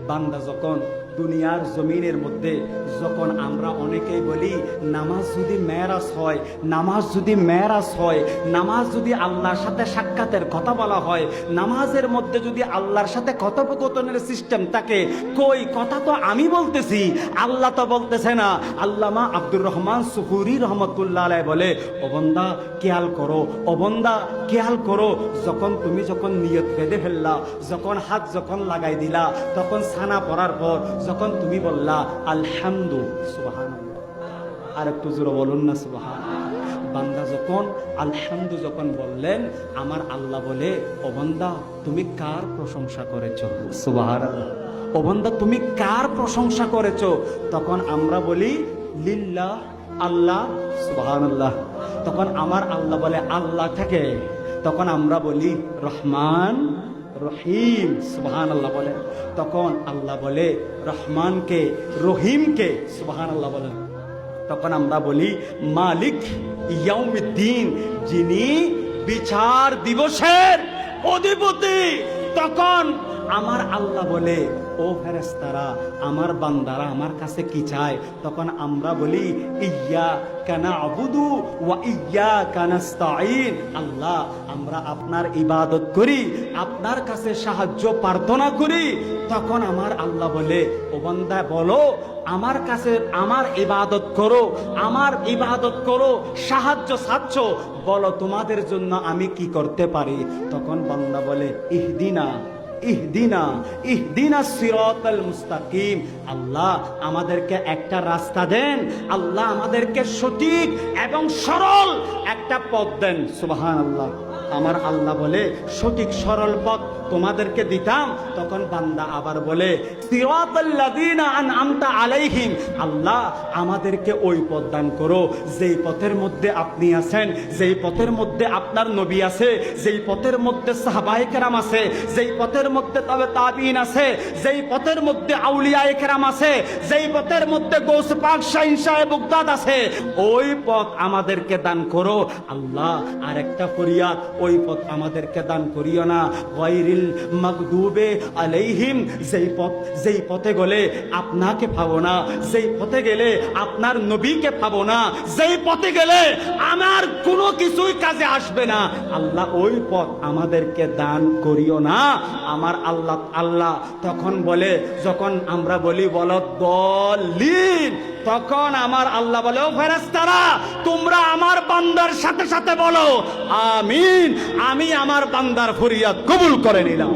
বান্দা যখন দুনিয়ার জমিনের মধ্যে যখন আমরা অনেকেই বলি নামাজ যদি মেরাজ হয়, নামাজ যদি মেরাজ হয়, নামাজ যদি আল্লাহর সাথে সাক্ষাতের কথা বলা হয়, নামাজের মধ্যে যদি আল্লাহর সাথে কথোপকথনের সিস্টেম থাকে, কই কথা তো আমি বলতেছি, আল্লাহ তো বলতেছে না। আল্লামা আব্দুর রহমান সুফুরি রহমতুল্লাহ আলাইহি বলে, ও বান্দা খেয়াল করো, ও বান্দা খেয়াল করো, যখন নিয়ত বেঁধে ফেললা, যখন হাত যখন লাগাই দিলা, তখন সানা পড়ার পর যখন তুমি বললা আলহামদু, সুবহানাল্লাহ, আর একটু জোরে বলুন না সুবহানাল্লাহ। বান্দা যখন আলহামদু যখন বললেন, আমার আল্লাহ বলে, ও বান্দা তুমি কার প্রশংসা করেছো? সুবহানাল্লাহ। ও বান্দা তুমি কার প্রশংসা করেছো? তখন আমরা বলি লিল্লাহ, আল্লাহ, সুবহানাল্লাহ। তখন আমার আল্লাহ বলে আল্লাহ থেকে, তখন আমরা বলি রহমান রহিম, সুবহানাল্লাহ বলে। তখন আল্লাহ বলে রহমানকে, রহিমকে, সুবহানাল্লাহ বলে। তখন আমরা বলি মালিক ইয়াউমিদ্দিন, যিনি বিচার দিবসের অধিপতি। তখন আমার আল্লাহ বলে, ও ফেরেশতারা, আমার বান্দারা আমার কাছে কি চায়? তখন আমরা বলি ইয়্যাকা না'বুদু ওয়া ইয়্যাকা নাস্তাঈন, আল্লাহ আমরা আপনার ইবাদত করি, আপনার কাছে সাহায্য প্রার্থনা করি। তখন আমার আল্লাহ বলে, ও বান্দা বলো আমার কাছে আমার ইবাদত করো, আমার ইবাদত করো, সাহায্য চাচ্ছ, বলো তোমাদের জন্য আমি কি করতে পারি? তখন বান্দা বলে ইহদিনা ইহদিনা ইহদিনা সিরাতাল মুস্তাকিম, আল্লাহ আমাদেরকে একটা রাস্তা দেন, আল্লাহ আমাদেরকে সঠিক এবং সরল একটা পথ দেন। সুবহানাল্লাহ। আমার আল্লাহ বলে সঠিক সরল পথ তোমাদেরকে দিতাম। তখন বান্দা আবার বলে সিরাতাল্লাযীনা আনআমতা আলাইহিম, আল্লাহ আমাদেরকে ওই পথ দান করো যেই পথের মধ্যে আপনি আছেন, যেই পথের মধ্যে আপনার নবী আছে, যেই পথের মধ্যে সাহাবায়ে কেরাম আছে, যেই পথের মধ্যে তাবিঈন আছে, যেই পথের মধ্যে আউলিয়ায়ে কেরাম আছে, যেই পথের মধ্যে গৌস পাক শাহিন সাহেব বাগদাদ আছে, ওই পথ আমাদেরকে দান করো। আল্লাহ আরেকটা ফরিয়াদ, ওই পথ আমাদেরকে দান করিও না গায়রিল মাগদুবে আলাইহিম, যেই পথে গেলে আপনাকে পাবো না, যেই পথে গেলে আপনার নবীকে পাবো না, যেই পথে গেলে আমার কোনো কিছুই কাজে আসবে না, আল্লাহ ওই পথ আমাদেরকে দান করিও না। আমার আল্লাহ তখন বলে, যখন আমরা বলি বলদ্দলিন, তখন আমার আল্লাহ বলে, ও ফেরেশতারা তোমরা আমার বান্দার সাথে সাথে বলো আমিন, আমি আমার বান্দার ফরিয়াদ কবুল করে নিলাম।